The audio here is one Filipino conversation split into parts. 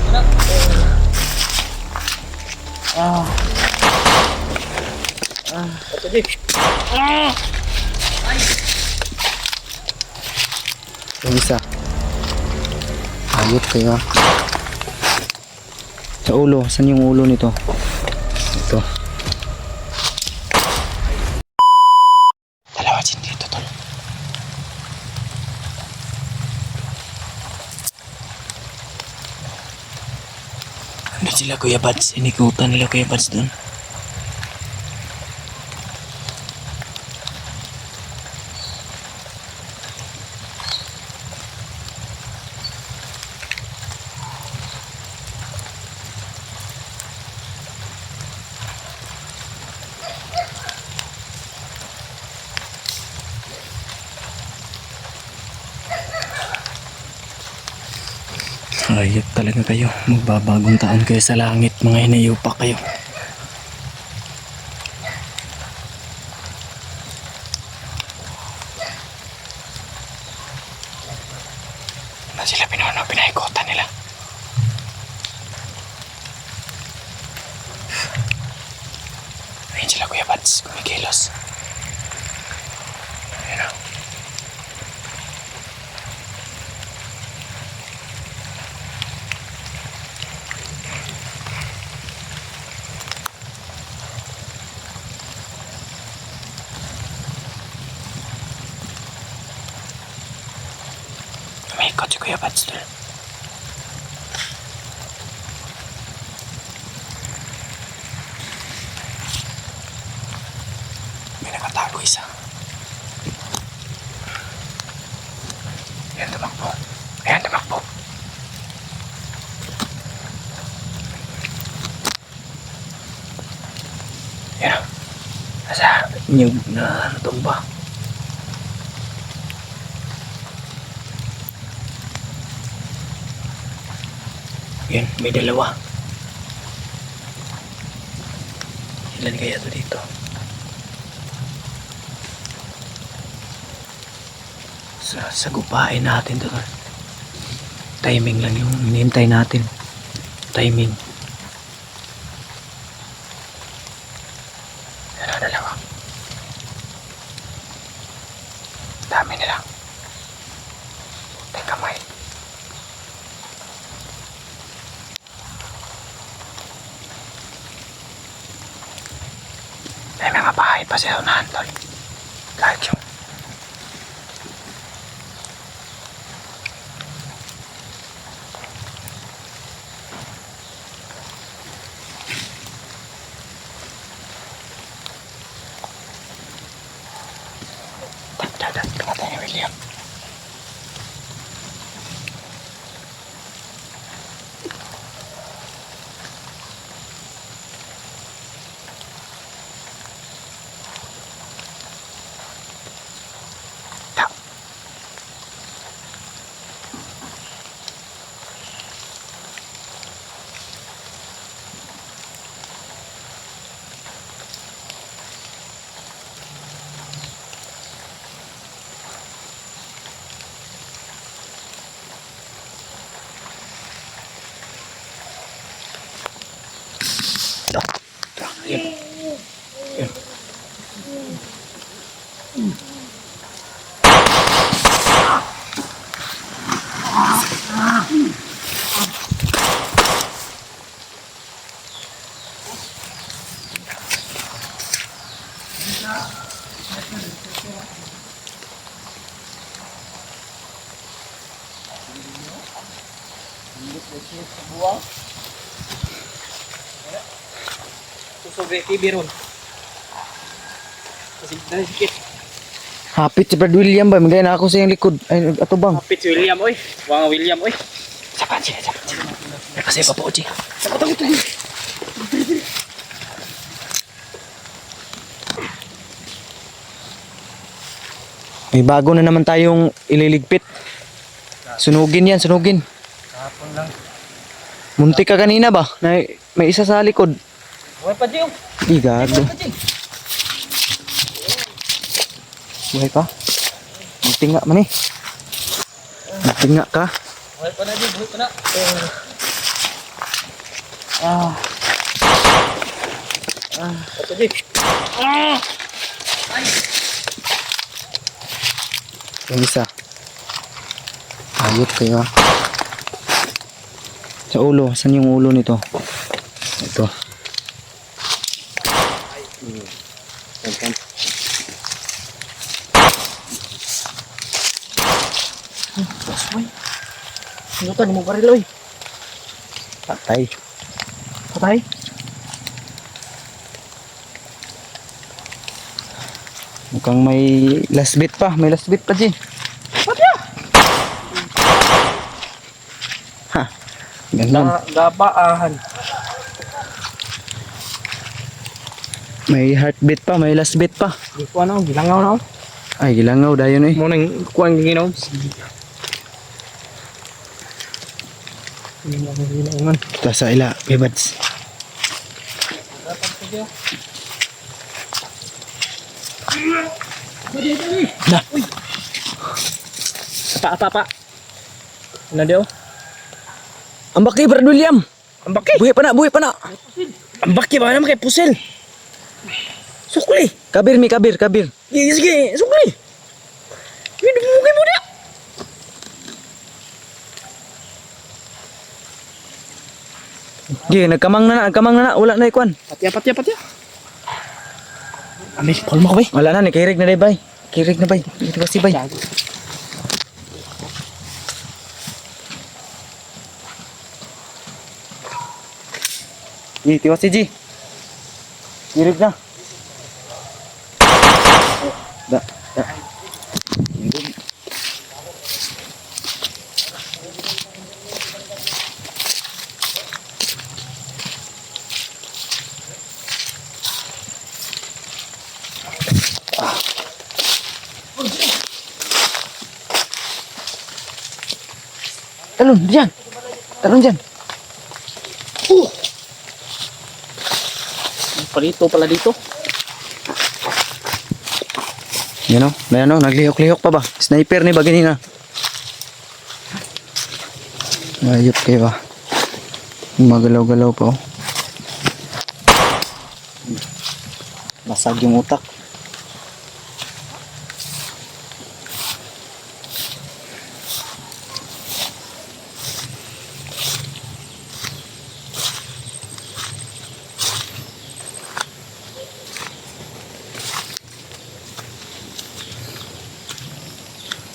Yung isa. Ayot kayo. Sa ulo. Saan yung ulo nito? Ito. Dalawa din dito tol. Ano sila Kuya Bads? Inikutan nila Kuya Bads dun. Ayop talaga kayo. Magbabagong taon kayo sa langit, mga inayupa kayo. Na sila pinaikutan nila. Ayun sila Kuya Bads, kumikilos. Ayun o. Umikot si Kuya Bads doon. May nakatago isa. Ayan, tumakbo. Ayan, tumakbo. Ayan. Nasa nyug na natumba. Yan, may dalawa. Ilan kaya ito dito? Sa gupain natin to. Timing lang yung hinihintay natin. Timing. Yan, dalawa. Dami nila. Teka, may. May mga bahay pa sa unahan tol. Kahit yung tingnan tayo ni William. Yun. Yun. Sobre TV ron. Kasi dahil sikit. Hapit si Brad William ba? Magaya na ako sa yung likod. Ay, ato bang? Kapit si William, oy. Wang William, oy. Sapan siya, sapan siya. Kasi pa po, Oji. Sakot ako ito. May bago na naman tayong ililigpit. Sunugin yan, sunugin. Kapon lang. Muntik ka kanina ba? Na, may isa sa likod. Buhay pa, Jing. Di gago. Buhay pa? Magtinga man eh. Magtinga ka. Buhay pa na, Jing. Buhay pa na. Ito di. Yung isa. Ayot kayo. Sa ulo. Saan yung ulo nito? Ito. Sinutan mo baril oy. Patay. Patay. Mukhang may last bit pa. May last bit pa, G. Ha. Ganun. Gabaahan. May heartbeat pa. May last bit pa. Di ko ano, gilangaw na ako. Ay, gilangaw dayon eh. Mo nang kuang ginaw. Hindi mo gilangan. Kita sa ila. Bibads. Na. Apa. Ano dio? Ang baki, Brad William. Ang baki. Buhi pa na, buhi pa na. Ang baki ba naman kay pusil? Sukli. Kabir mi, kabir. Sige, sukli. Hindi mo kay mo dia. Gi, nagkamang na. Wala na ikwan. Patya. Amis, call mo ko, bay. Wala na, kirig na day, bay. Kirig na, bay. Ito kasi, bay. Gi, tiwas si G. Kirig na. Da. Talon dyan. Palito pala dito. Yan o, may ano, naglihok-lihok pa ba? Sniper ni ba ganina? Ayop kayo ba? Magalaw-galaw pa oh. Basag yung utak.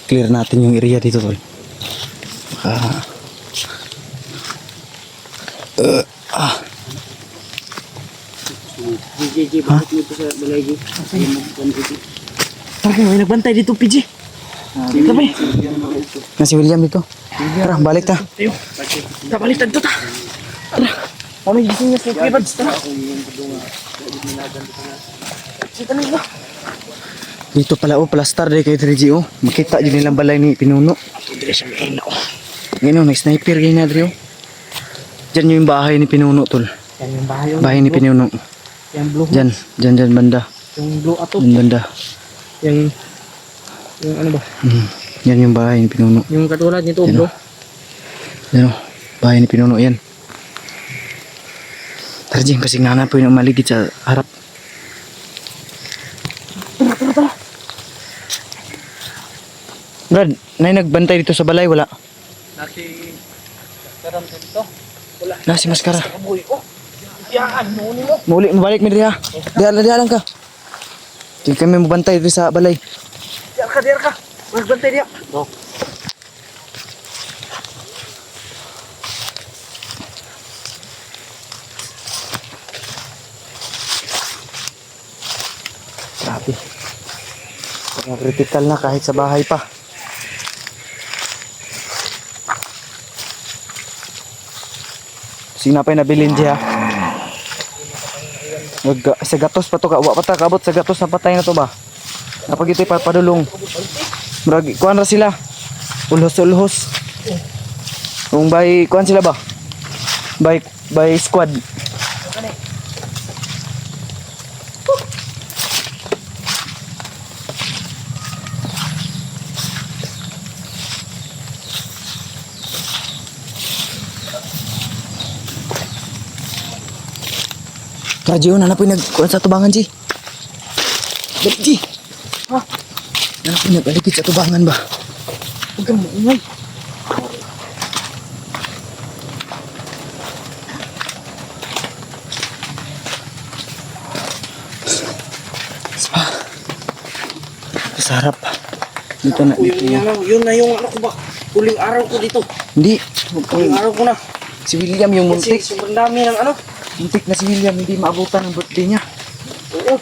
Clear natin yung area dito, tol. Bakit mo ito sa balay G? Bakit may nagbantay dito, PG? Sabay. Na si William dito. Tara, balik ta. Tayo. Kapalitan to ta. Tara. Kami gising niya sa kibads. Tara. Sita na ito. Dito pala oh, plastar dahil kayo 3G oh. Makita yun nilang balay ni Pinuno. Dili siya may ino. Ngayon oh, nag-sniper ganyan na Drio. Diyan yung bahay ni Pinuno, tol. Yan yung bahay. Bahay ni Pinuno. Yung blue. Diyan banda. Yung blue ato. Diyan banda. Yung ano ba? Yan yung bahay ni Pinuno. Yung katulad nito, Yan, bro. Yan oh, bahay ni Pinuno yan. Tara dyan, kasi nga po yung maligid sa harap. Tara. Brad, may nagbantay dito sa balay, wala? Nasi karam dito. Wala. Nasi maskara. Kaboy. Oh. Yan, no mo. Mabalik mi diha. Diha lang ka. Di kami mabantay dito sa balay. Diyan ka. Magbantay diya. Oh. Grabe. Mga critical na kahit sa bahay pa. Sinapay na bilin diha. Sa gatos pa to ka. Wa pa ta kabot sa gatos na patay na to ba? Napag ito'y padulong. Murag, kuhan ra sila. Ulhos. Kung by, kuhan sila ba? By squad. Tara, Gio, nanapoy nagkuhan sa tubangan, G. Ba't, G? Ha? Nanapoy nag-alikit sa tubangan ba? Huwag kang maingay. Sa harap. Dito na, dito na. Yun na yung ano ko ba? Huling araw ko dito. Hindi. Huling araw ko na. Si William yung Kasi muntik. sobrang dami ng ano. Muntik na si William, hindi maabutan ng birthday niya. Oo.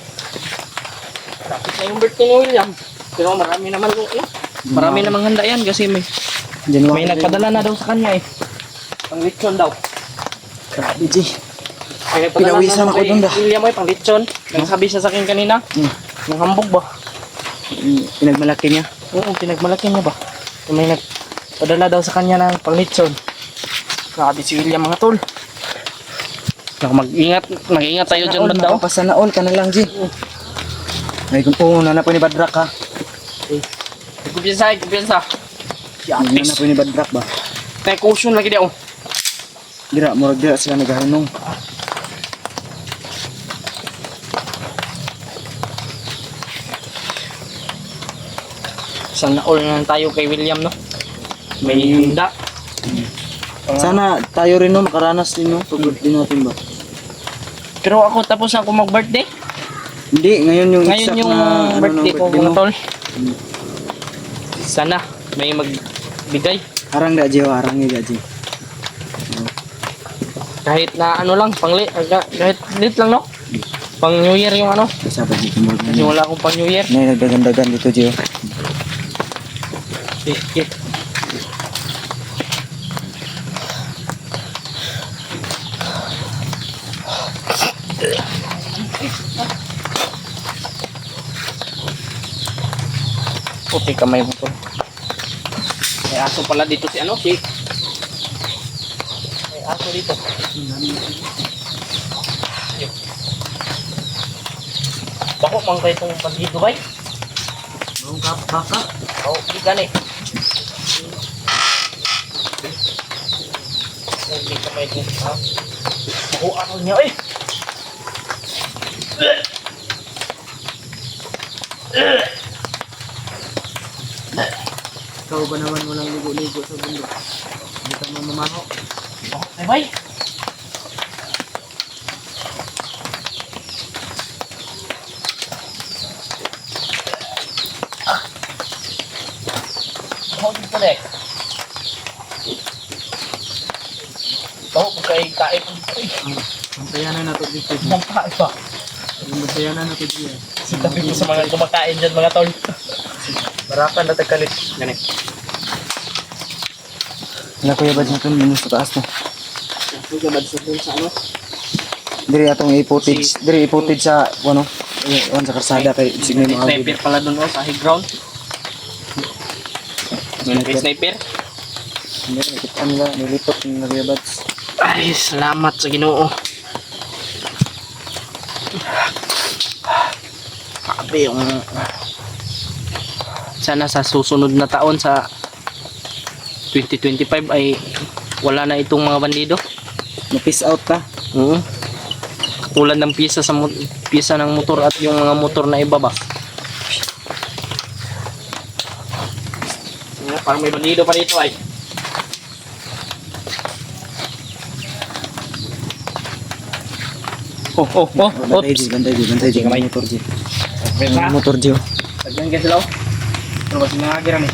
Tapos na yung birthday ni William. Pero marami naman yung ano. Marami namang handa yan kasi may January. nagpadala na daw sa kanya eh. Pang lechon daw. Grabe, G. May nagpadala Pinawisan na ako kay dun ba? William ay pang lechon. Nagsabi siya sa akin kanina. Yung hambog ba? Pinagmalaki niya. Oo, pinagmalaki niya ba? May nagpadala daw sa kanya ng pang lechon. Grabe si William mga tol. Mag-ingat tayo dyan banda. Napapasana all ka na lang, G. Ay, kung po, nanapoy ni Badrak, ha? Kumpiyansa. Nanapoy ni Badrak ba? Tayo caution lagi daw. Dira, murag dira sila naghahanong. Sana all na tayo kay William, no? May handa. Sana tayo rin, no, makaranas din, no? Pag-birthday natin ba? Pero ako tapos ako mag-birthday. Hindi, ngayon yung Ngayon exact yung na, ano, birthday ng ko birthday mga mo. tol. Sana may magbigay. Harang da, G, harang ni da, G. Kahit na ano lang, kahit lit lang, no? Pang New Year yung ano. Kasi ba, G, kumbaga Kasi wala akong pang New Year. Nay, nagdagan-dagan dito, G. Sige. Puti kamay mo to. May aso pala dito si ano, si... May aso dito. Ayun. Bako mang kayo itong bandido ba? Bawang baka. Oo, hindi gani. Hindi kamay ito. Ha? Bako ano niya eh. Ikaw ba naman walang ligo-ligo sa bundok? Hindi ka mamamano. Oh, ay bay. Oh, dito dek. Oh, bukay kain ang dito eh. Bantayanan na to dito. Nampak pa. Bantayanan na to dito. Sitabi ko sa mga kumakain dyan mga tol. Barakan na tagkalit. Ganit. Wala kuya bad natin, minus sa taas na. Ito gabad sa dun sa ano. Diri atong i-footage, diri i-footage sa, ano, sa karsada kay signal mo May sniper pala dun oh, sa high ground. May sniper. Hindi, nakita nila, nilipot ng kuya bad. Ay, salamat sa Ginoo. Sabi yung sana sa susunod na taon sa 2025 ay wala na itong mga bandido. Na-peace out ka. Oo. Tulad ng piyesa ng motor at yung mga motor na iba ba. Parang may bandido pa dito ay. Oh. Bantay Oops. di, bantay di. Kamay. Motor di. Benta. Motor di. Tagyan ka sila. Pero ba mga agiran eh.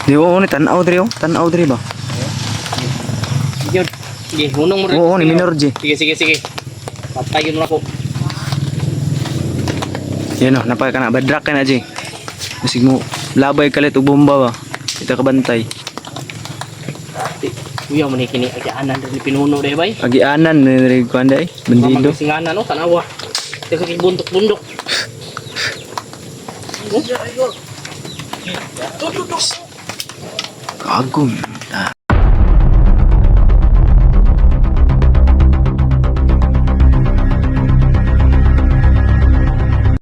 Di mo ni tanaw diri oh. Tanaw diri ba? Yun. Sige, hunong mo rin. Oo, ni minor di. Sige. Patayin mo na ako. Yan oh, napaka kana badrak ka na di. Masig mo labay kalit og bomba ba. Kita ka bantay. Kuya mo ni kini agianan dari pinuno deh bay. Agianan ni diri kuanda eh. Bandido. Singana no tanawa. Teka kay bundok-bundok. Kagum.